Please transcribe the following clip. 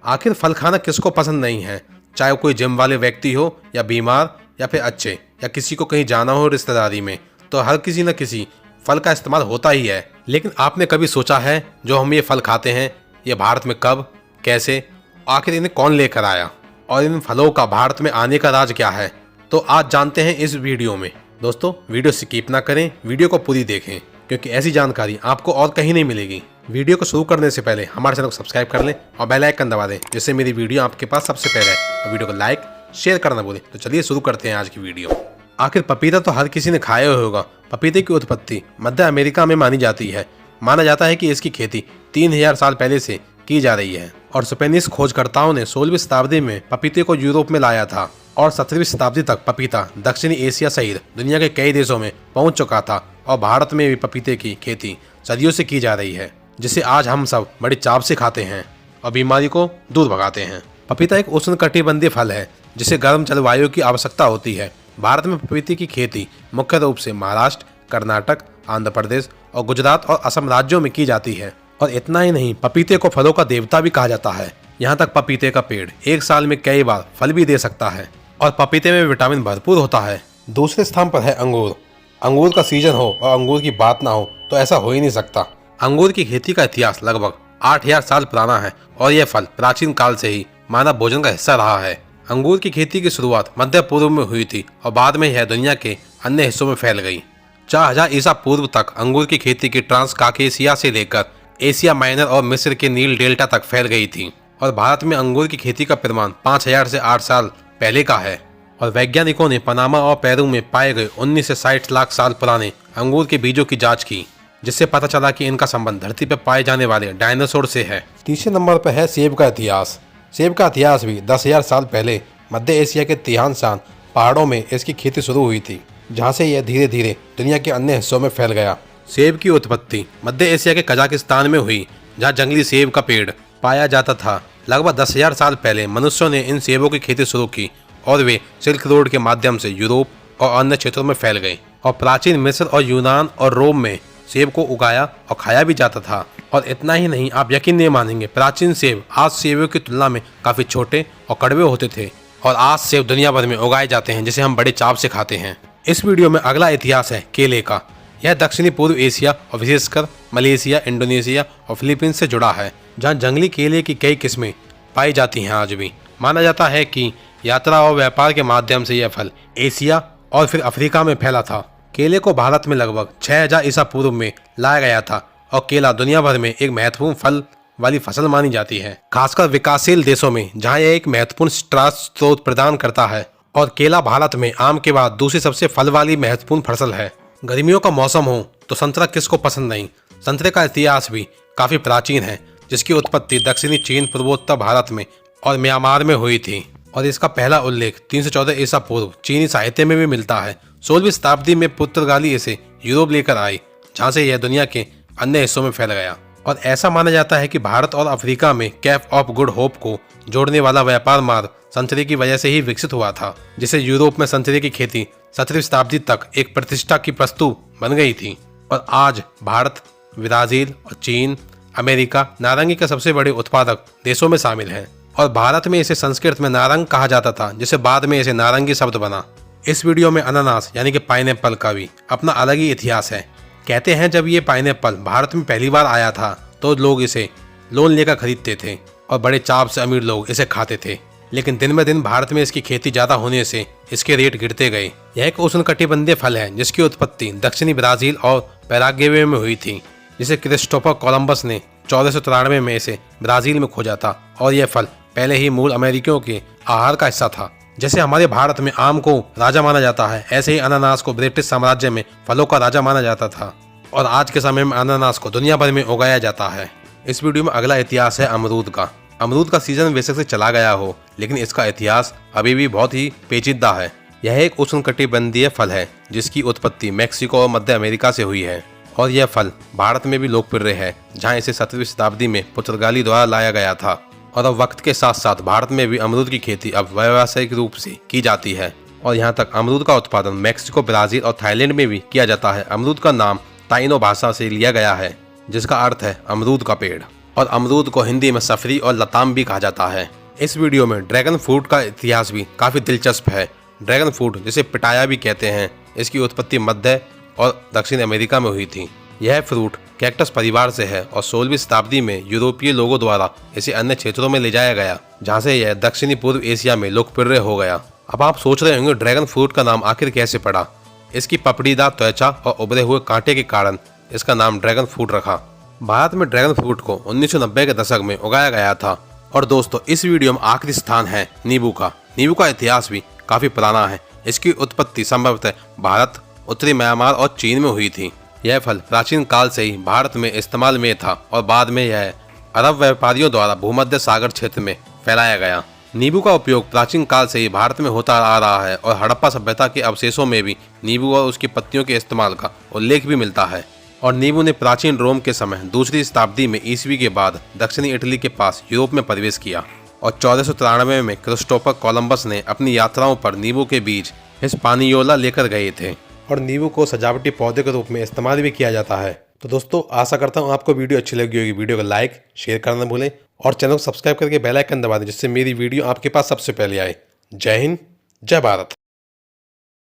आखिर फल खाना किसको पसंद नहीं है, चाहे कोई जिम वाले व्यक्ति हो या बीमार या फिर अच्छे या किसी को कहीं जाना हो रिश्तेदारी में, तो हर किसी न किसी फल का इस्तेमाल होता ही है। लेकिन आपने कभी सोचा है जो हम ये फल खाते हैं ये भारत में कब, कैसे, आखिर इन्हें कौन लेकर आया और इन फलों का भारत में आने का राज क्या है? तो आज जानते हैं इस वीडियो में। दोस्तों वीडियो स्किप ना करें, वीडियो को पूरी देखें क्योंकि ऐसी जानकारी आपको और कहीं नहीं मिलेगी। वीडियो को शुरू करने से पहले हमारे चैनल को सब्सक्राइब कर लें और बेल आइकन दबा दें जिससे मेरी वीडियो आपके पास सबसे पहले आए। और वीडियो को लाइक शेयर करना भूलें। तो चलिए शुरू करते हैं आज की वीडियो। आखिर पपीता तो हर किसी ने खाया होगा। पपीते की उत्पत्ति मध्य अमेरिका में मानी जाती है। माना जाता है कि इसकी खेती 3000 साल पहले से की जा रही है और स्पेनिश खोजकर्ताओं ने 16वीं शताब्दी में पपीते को यूरोप में लाया था और 17वीं शताब्दी तक पपीता दक्षिणी एशिया सहित दुनिया के कई देशों में पहुंच चुका था और भारत में भी पपीते की खेती सदियों से की जा रही है, जिसे आज हम सब बड़ी चाव से खाते हैं और बीमारी को दूर भगाते हैं। पपीता एक उष्णकटिबंधीय फल है जिसे गर्म जलवायु की आवश्यकता होती है। भारत में पपीते की खेती मुख्य रूप से महाराष्ट्र, कर्नाटक, आंध्र प्रदेश और गुजरात और असम राज्यों में की जाती है। और इतना ही नहीं, पपीते को फलों का देवता भी कहा जाता है। यहाँ तक पपीते का पेड़ एक साल में कई बार फल भी दे सकता है और पपीते में विटामिन भरपूर होता है। दूसरे स्थान पर है अंगूर। अंगूर का सीजन हो और अंगूर की बात ना हो तो ऐसा हो ही नहीं सकता। अंगूर की खेती का इतिहास लगभग 8000 साल पुराना है और यह फल प्राचीन काल से ही मानव भोजन का हिस्सा रहा है। अंगूर की खेती की शुरुआत मध्य पूर्व में हुई थी और बाद में यह दुनिया के अन्य हिस्सों में फैल गई। 4000 ईसा पूर्व तक अंगूर की खेती की ट्रांसकाकेशिया से लेकर एशिया माइनर और मिस्र के नील डेल्टा तक फैल गई थी और भारत में अंगूर की खेती का प्रमाण 5000 से 8 साल पहले का है। और वैज्ञानिकों ने पनामा और पेरू में पाए गए 19 से 60 लाख साल पुराने अंगूर के बीजों की जांच की, जिससे पता चला कि इनका संबंध धरती पर पाए जाने वाले डायनासोर से है। तीसरे नंबर पर है सेब का इतिहास। सेब का इतिहास भी 10,000 साल पहले मध्य एशिया के तिहानसान पहाड़ों में इसकी खेती शुरू हुई थी, जहाँ से यह धीरे धीरे दुनिया के अन्य हिस्सों में फैल गया। सेब की उत्पत्ति मध्य एशिया के कजाकिस्तान में हुई, जहाँ जंगली सेब का पेड़ पाया जाता था। लगभग 10,000 साल पहले मनुष्यों ने इन सेबों की खेती शुरू की और वे सिल्क रोड के माध्यम से यूरोप और अन्य क्षेत्रों में फैल गए। और प्राचीन मिस्र और यूनान और रोम में सेब को उगाया और खाया भी जाता था। और इतना ही नहीं, आप यकीन नहीं मानेंगे, प्राचीन सेब आज सेबों की तुलना में काफ़ी छोटे और कड़वे होते थे और आज सेब दुनिया भर में उगाए जाते हैं, जिसे हम बड़े चाव से खाते हैं। इस वीडियो में अगला इतिहास है केले का। यह दक्षिणी पूर्व एशिया और विशेषकर मलेशिया, इंडोनेशिया और फिलीपींस से जुड़ा है, जहाँ जंगली केले की कई किस्में पाई जाती हैं। आज भी माना जाता है कि यात्रा और व्यापार के माध्यम से यह फल एशिया और फिर अफ्रीका में फैला था। केले को भारत में लगभग 6000 ईसा पूर्व में लाया गया था और केला दुनिया भर में एक महत्वपूर्ण फल वाली फसल मानी जाती है, खासकर विकासशील देशों में जहाँ यह एक महत्वपूर्ण स्रोत प्रदान करता है। और केला भारत में आम के बाद दूसरी सबसे फल वाली महत्वपूर्ण फसल है। गर्मियों का मौसम हो तो संतरा किसको पसंद नहीं। संतरे का इतिहास भी काफी प्राचीन है, जिसकी उत्पत्ति दक्षिणी चीन, पूर्वोत्तर भारत में और म्यांमार में हुई थी और इसका पहला उल्लेख 314 ईसा पूर्व चीनी साहित्य में भी मिलता है। 16वीं शताब्दी में पुर्तगाली इसे यूरोप लेकर आई, जहाँ से यह दुनिया के अन्य हिस्सों में फैल गया। और ऐसा माना जाता है कि भारत और अफ्रीका में कैप ऑफ गुड होप को जोड़ने वाला व्यापार मार्ग संतरे की वजह से ही विकसित हुआ था, जिसे यूरोप में संतरे की खेती 17वीं शताब्दी तक एक प्रतिष्ठा की वस्तु बन गई थी। और आज भारत, ब्राजील और चीन, अमेरिका नारंगी के सबसे बड़े उत्पादक देशों में शामिल हैं। और भारत में इसे संस्कृत में नारंग कहा जाता था, जिसे बाद में इसे नारंगी शब्द बना। इस वीडियो में अनानास यानी कि पाइनएप्पल का भी अपना अलग ही इतिहास है। कहते हैं जब ये पाइनएप्पल भारत में पहली बार आया था तो लोग इसे लोन लेकर खरीदते थे और बड़े चाव से अमीर लोग इसे खाते थे। लेकिन दिन ब दिन भारत में इसकी खेती ज्यादा होने से इसके रेट गिरते गए। यह एक उष्णकटिबंधीय फल है जिसकी उत्पत्ति दक्षिणी ब्राजील और पैराग्वे में हुई थी, जिसे क्रिस्टोफर कोलंबस ने 1493 में इसे ब्राजील में खोजा था। और यह फल पहले ही मूल अमेरिकियों के आहार का हिस्सा था। जैसे हमारे भारत में आम को राजा माना जाता है, ऐसे ही अनानास को ब्रिटिश साम्राज्य में फलों का राजा माना जाता था और आज के समय में अनानास को दुनिया भर में उगाया जाता है। इस वीडियो में अगला इतिहास है अमरूद का। अमरूद का सीजन वैसे से चला गया हो, लेकिन इसका इतिहास अभी भी बहुत ही पेचीदा है। यह एक उष्णकटिबंधीय फल है जिसकी उत्पत्ति मैक्सिको और मध्य अमेरिका से हुई है और यह फल भारत में भी लोकप्रिय है, जहाँ इसे 17वीं शताब्दी में पुर्तगाली द्वारा लाया गया था। और अब वक्त के साथ साथ भारत में भी अमरूद की खेती अब व्यावसायिक रूप से की जाती है और यहाँ तक अमरूद का उत्पादन मैक्सिको, ब्राजील और थाईलैंड में भी किया जाता है। अमरूद का नाम ताइनो भाषा से लिया गया है, जिसका अर्थ है अमरूद का पेड़। और अमरूद को हिंदी में सफरी और लताम भी कहा जाता है। इस वीडियो में ड्रैगन फ्रूट का इतिहास भी काफी दिलचस्प है। ड्रैगन फ्रूट जिसे पिटाया भी कहते हैं, इसकी उत्पत्ति मध्य और दक्षिण अमेरिका में हुई थी। यह फ्रूट कैक्टस परिवार से है और 16वीं शताब्दी में यूरोपीय लोगों द्वारा इसे अन्य क्षेत्रों में ले जाया गया, जहां से यह दक्षिणी पूर्व एशिया में लोकप्रिय हो गया। अब आप सोच रहे होंगे ड्रैगन फ्रूट का नाम आखिर कैसे पड़ा। इसकी पपड़ीदार त्वचा और उभरे हुए कांटे के कारण इसका नाम ड्रैगन फ्रूट रखा। भारत में ड्रैगन फ्रूट को 1990 के दशक में उगाया गया था। और दोस्तों, इस वीडियो में आखिरी स्थान है नींबू का। नींबू का इतिहास भी काफी पुराना है। इसकी उत्पत्ति संभवतः भारत, उत्तरी म्यांमार और चीन में हुई थी। यह फल प्राचीन काल से ही भारत में इस्तेमाल में था और बाद में यह अरब व्यापारियों द्वारा भूमध्य सागर क्षेत्र में फैलाया गया। नींबू का उपयोग प्राचीन काल से ही भारत में होता आ रहा है और हड़प्पा सभ्यता के अवशेषों में भी नींबू और उसकी पत्तियों के इस्तेमाल का उल्लेख भी मिलता है। और नींबू ने प्राचीन रोम के समय 2री शताब्दी में ईस्वी के बाद दक्षिणी इटली के पास यूरोप में प्रवेश किया और 1493 में क्रिस्टोफर कोलंबस ने अपनी यात्राओं पर नींबू के बीज हिस्पानियोला लेकर गए थे। और नींबू को सजावटी पौधे के रूप में इस्तेमाल भी किया जाता है। तो दोस्तों, आशा करता हूँ आपको वीडियो अच्छी लगी होगी। वीडियो को लाइक शेयर करना न भूलें और चैनल को सब्सक्राइब करके बेल आइकन दबा दें, जिससे मेरी वीडियो आपके पास सबसे पहले आए। जय हिंद, जय भारत।